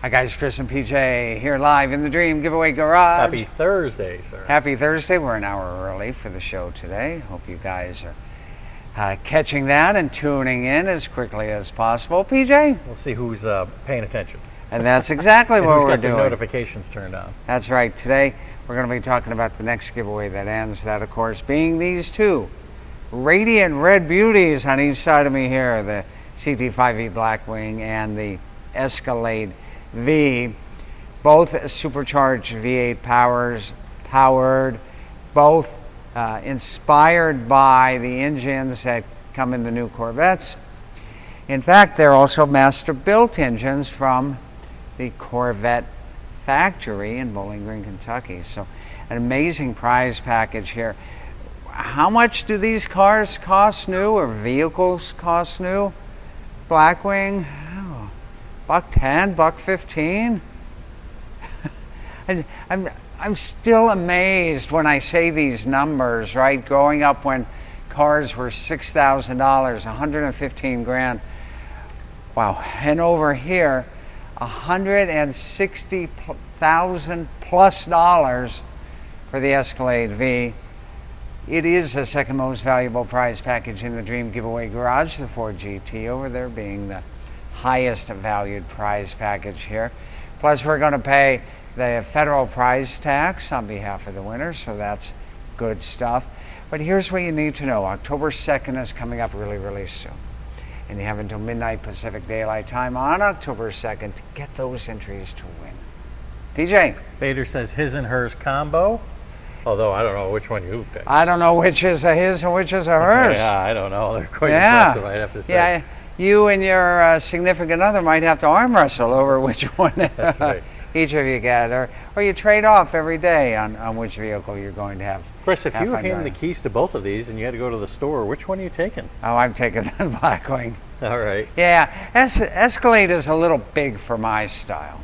Hi guys, Chris and PJ here live in the Dream Giveaway Garage. Happy Thursday, sir. Happy Thursday. We're an hour early for the show today. Hope you guys are catching that and tuning in as quickly as possible. PJ? We'll see who's paying attention. And that's exactly what who's we're got doing. The notifications turned on. That's right. Today we're going to be talking about the next giveaway that ends. That, of course, being these two radiant red beauties on each side of me here, the CT5E Blackwing and the Escalade V, both supercharged V8 powered, both inspired by the engines that come in the new Corvettes. In fact, they're also master-built engines from the Corvette factory in Bowling Green, Kentucky. So an amazing prize package here. How much do these cars cost new, or vehicles cost new? Blackwing, $110, $115. I'm still amazed when I say these numbers, right? Growing up when cars were $6,000, 115 grand. Wow. And over here, $160,000 plus for the Escalade V. It is the second most valuable prize package in the Dream Giveaway Garage, the Ford GT over there being the highest valued prize package here. Plus we're going to pay the federal prize tax on behalf of the winner, so that's good stuff. But here's what you need to know. October 2nd is coming up really, really soon. And you have until midnight Pacific Daylight Time on October 2nd to get those entries to win. PJ? Vader says his and hers combo, although I don't know which one you picked. I don't know which is a his and which is a hers. Yeah, I don't know. They're quite impressive, I'd have to say. Yeah, you and your significant other might have to arm wrestle over which one That's right. each of you get, or you trade off every day on which vehicle you're going to have. Chris, if you were handing driving. the keys to both of these and you had to go to the store, which one are you taking? Oh, I'm taking the Blackwing. All right. Yeah, Escalade is a little big for my style.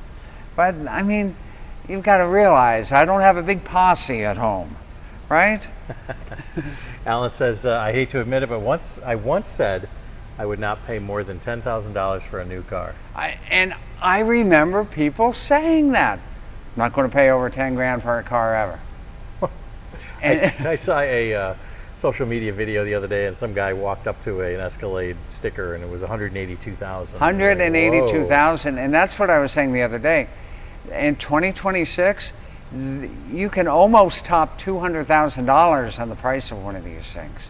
But, I mean, you've got to realize I don't have a big posse at home, right? Alan says, I hate to admit it, but I once said I would not pay more than $10,000 for a new car. I remember people saying that. I'm not going to pay over 10 grand for a car ever. I saw a social media video the other day, and some guy walked up to an Escalade sticker, and it was $182,000. $182,000, and that's what I was saying the other day. In 2026, you can almost top $200,000 on the price of one of these things.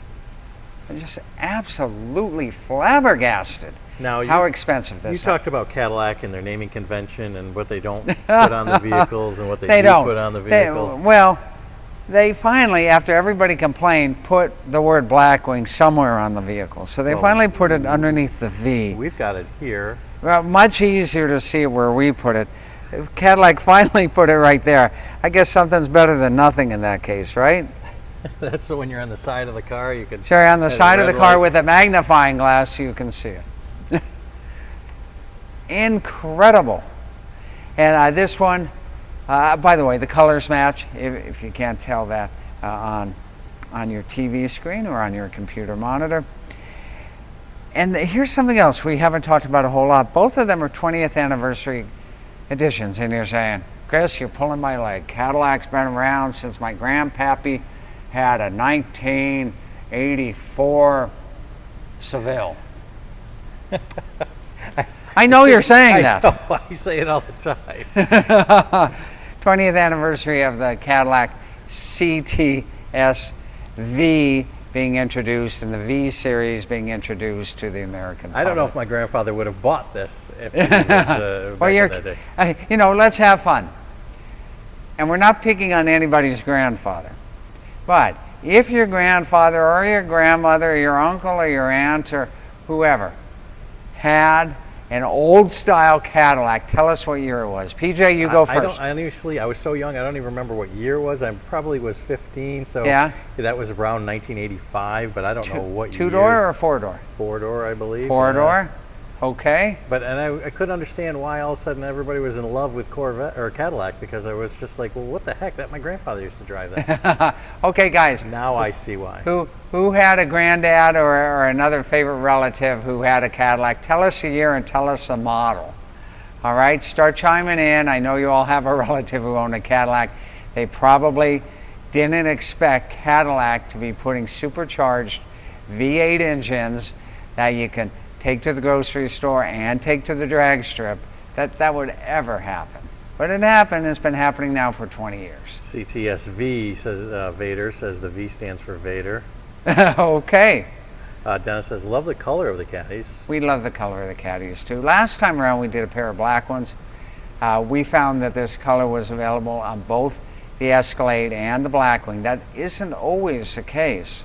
I'm just absolutely flabbergasted. Now, how expensive this is. You talked about Cadillac and their naming convention and what they don't put on the vehicles and what they do put on the vehicles. They finally, after everybody complained, put the word Blackwing somewhere on the vehicle. So they finally put it underneath the V. We've got it here. Well, much easier to see where we put it. Cadillac finally put it right there. I guess something's better than nothing in that case, right? That's so when you're on the side of the car, you can. Sure, on the side of the car with a magnifying glass, you can see it. Incredible. And this one, by the way, the colors match, if you can't tell that on your TV screen or on your computer monitor. And here's something else we haven't talked about a whole lot. Both of them are 20th anniversary editions, and you're saying, Chris, you're pulling my leg. Cadillac's been around since my grandpappy had a 1984 Seville. I know you're saying that. I know, I say it all the time. 20th anniversary of the Cadillac CTS V being introduced, and the V series being introduced to the American public. I don't know if my grandfather would have bought this if he was back in that day. Let's have fun. And we're not picking on anybody's grandfather. But if your grandfather or your grandmother or your uncle or your aunt or whoever had an old style Cadillac, tell us what year it was. PJ, you go first. Honestly, I was so young, I don't even remember what year it was. I probably was 15, so yeah. That was around 1985, but I don't know what year. Two-door or four-door? Four-door, I believe. Four-door? Okay. But I couldn't understand why all of a sudden everybody was in love with Corvette or Cadillac, because I was just like, well, what the heck? That my grandfather used to drive that. Okay, guys. Now I see why. Who had a granddad or another favorite relative who had a Cadillac? Tell us the year and tell us the model. All right, start chiming in. I know you all have a relative who owned a Cadillac. They probably didn't expect Cadillac to be putting supercharged V8 engines that you can take to the grocery store and take to the drag strip, that would ever happen. But it happened. It's been happening now for 20 years. CTSV says, Vader says the V stands for Vader. Okay. Dennis says, love the color of the Caddies. We love the color of the Caddies too. Last time around we did a pair of black ones. We found that this color was available on both the Escalade and the Blackwing. That isn't always the case.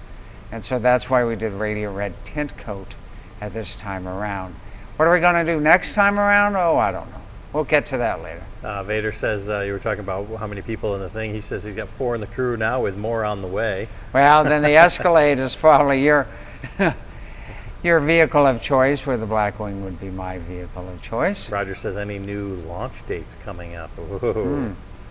And so that's why we did radiant red tint coat at this time around. What are we going to do next time around? Oh, I don't know. We'll get to that later. Vader says, you were talking about how many people in the thing. He says he's got 4 in the crew now with more on the way. Well, then the Escalade is probably your vehicle of choice, where the Blackwing would be my vehicle of choice. Roger says, any new launch dates coming up?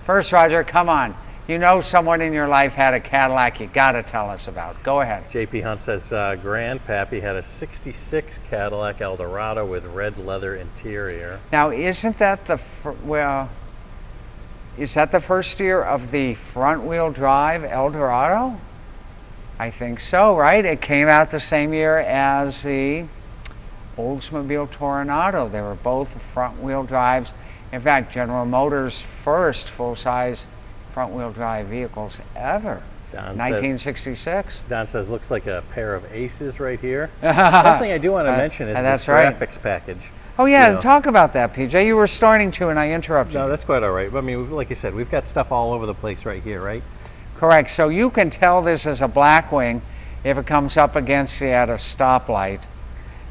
First, Roger, come on. You know someone in your life had a Cadillac you got to tell us about. Go ahead. JP Hunt says, Grandpappy had a 66 Cadillac Eldorado with red leather interior. Now, isn't that is that the first year of the front-wheel drive Eldorado? I think so, right? It came out the same year as the Oldsmobile Toronado. They were both front-wheel drives. In fact, General Motors' first full-size front-wheel drive vehicles ever. 1966. Don says, looks like a pair of aces right here. One thing I do want to mention is this graphics package. Oh yeah, talk about that, PJ. You were starting to, and I interrupted you. No, that's quite all right. I mean, like you said, we've got stuff all over the place right here, right? Correct. So you can tell this is a Blackwing if it comes up against you at a stoplight.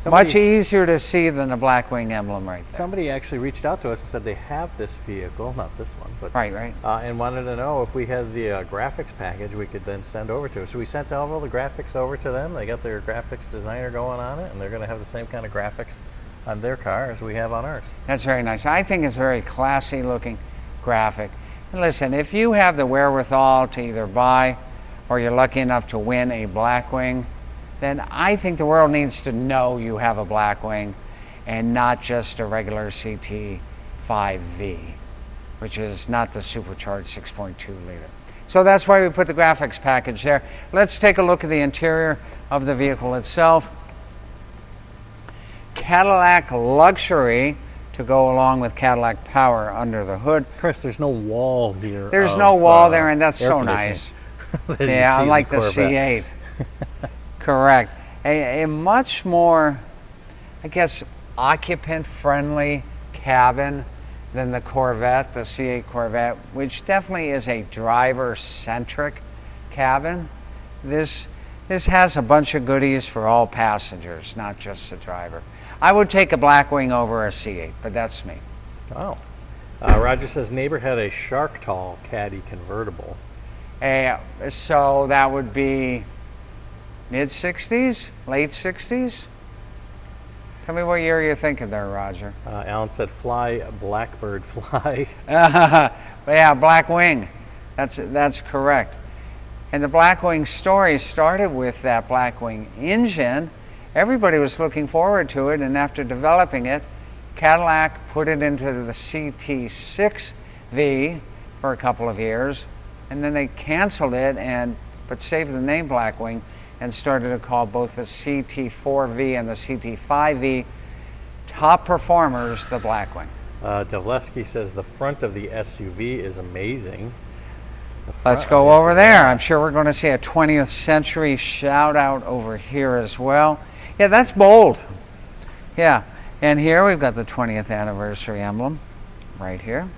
Much easier to see than the Blackwing emblem right there. Somebody actually reached out to us and said they have this vehicle, not this one, but right, and wanted to know if we had the graphics package we could then send over to us. So we sent all the graphics over to them. They got their graphics designer going on it, and they're going to have the same kind of graphics on their car as we have on ours. That's very nice. I think it's a very classy looking graphic. And listen, if you have the wherewithal to either buy or you're lucky enough to win a Blackwing, then I think the world needs to know you have a Blackwing and not just a regular CT5V, which is not the supercharged 6.2 liter. So that's why we put the graphics package there. Let's take a look at the interior of the vehicle itself. Cadillac luxury to go along with Cadillac power under the hood. Chris, there's no wall here. There's no wall there, and that's so nice. Yeah, unlike the C8. Correct. A much more, I guess, occupant-friendly cabin than the Corvette, the C8 Corvette, which definitely is a driver-centric cabin. This has a bunch of goodies for all passengers, not just the driver. I would take a Blackwing over a C8, but that's me. Oh. Roger says neighbor had a Shark Tall Caddy convertible. So that would be mid-60s, late 60s? Tell me what year you're thinking there, Roger. Alan said, fly, Blackbird, fly. Yeah, Blackwing. That's correct. And the Blackwing story started with that Blackwing engine. Everybody was looking forward to it, and after developing it, Cadillac put it into the CT6V for a couple of years, and then they canceled it but saved the name Blackwing and started to call both the CT4V and the CT5V top performers the Blackwing. Devleski says the front of the SUV is amazing. Let's go over there. I'm sure we're going to see a 20th century shout out over here as well. Yeah, that's bold. Yeah, and here we've got the 20th anniversary emblem right here.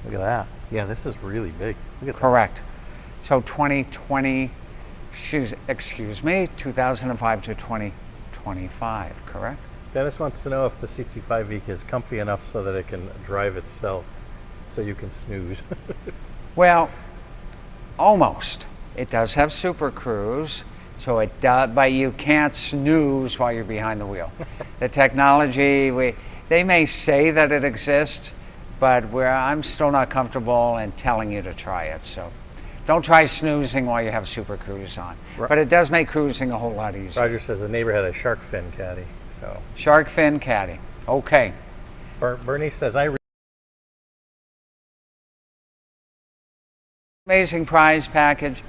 Look at that. Yeah, this is really big. Look at Correct. So 2020, excuse me, 2005 to 2025, correct? Dennis wants to know if the CT5V is comfy enough so that it can drive itself so you can snooze. Well, almost. It does have Super Cruise, so it does, but you can't snooze while you're behind the wheel. The technology, they may say that it exists, but I'm still not comfortable in telling you to try it. So don't try snoozing while you have Super Cruise on. Right. But it does make cruising a whole lot easier. Roger says the neighbor had a shark fin caddy. So shark fin caddy. Okay. Bernice says, Amazing prize package.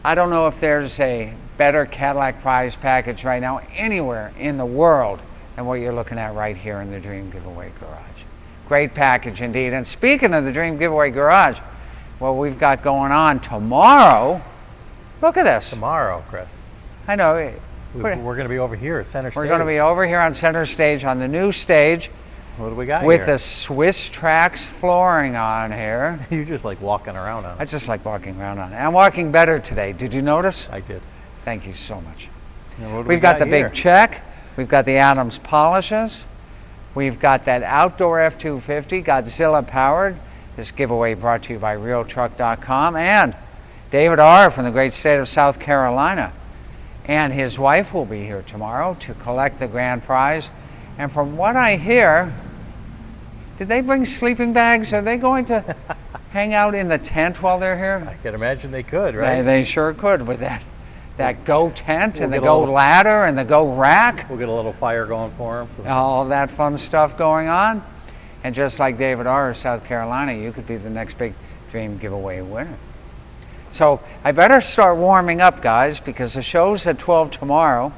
I don't know if there's a better Cadillac prize package right now anywhere in the world than what you're looking at right here in the Dream Giveaway Garage. Great package indeed. And speaking of the Dream Giveaway Garage, what we've got going on tomorrow, look at this. Tomorrow, Chris. I know. We're going to be over here at center stage. We're going to be over here on center stage on the new stage. What do we got with here? the Swiss Trax flooring on here. You just like walking around on it. I just like walking around on it. I'm walking better today. Did you notice? I did. Thank you so much. We've got the here? big check. We've got the Adams polishes. We've got that outdoor F-250, Godzilla powered. This giveaway brought to you by RealTruck.com and David R. from the great state of South Carolina. And his wife will be here tomorrow to collect the grand prize. And from what I hear, did they bring sleeping bags? Are they going to hang out in the tent while they're here? I can imagine they could, right? They sure could with that Go tent and the Go ladder and the Go rack. We'll get a little fire going for them. So. All that fun stuff going on. And just like David R. of South Carolina, you could be the next big Dream Giveaway winner. So I better start warming up, guys, because the show's at 12 tomorrow.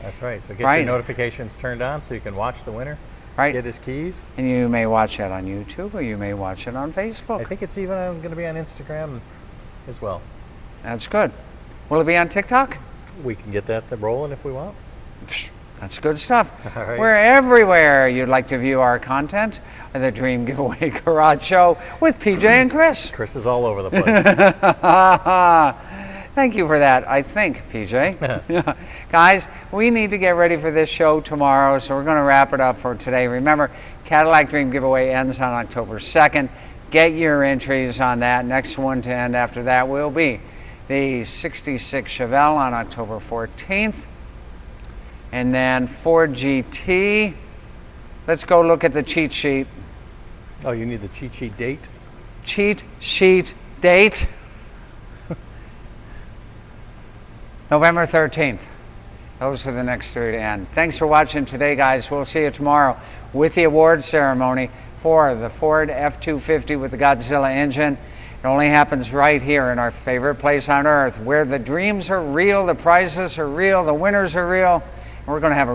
That's right. So get your notifications turned on so you can watch the winner. Right. Get his keys. And you may watch it on YouTube or you may watch it on Facebook. I think it's even going to be on Instagram as well. That's good. Will it be on TikTok? We can get that rolling if we want. That's good stuff. All right. We're everywhere you'd like to view our content. The Dream Giveaway Garage Show with PJ and Chris. Chris is all over the place. Thank you for that, I think, PJ. Guys, we need to get ready for this show tomorrow, so we're going to wrap it up for today. Remember, Cadillac Dream Giveaway ends on October 2nd. Get your entries on that. Next one to end after that will be the 66 Chevelle on October 14th. And then Ford GT. Let's go look at the cheat sheet. Oh, you need the cheat sheet date? Cheat sheet date. November 13th. Those are the next three to end. Thanks for watching today, guys. We'll see you tomorrow with the award ceremony for the Ford F-250 with the Godzilla engine. It only happens right here in our favorite place on earth, where the dreams are real, the prizes are real, the winners are real, and we're going to have a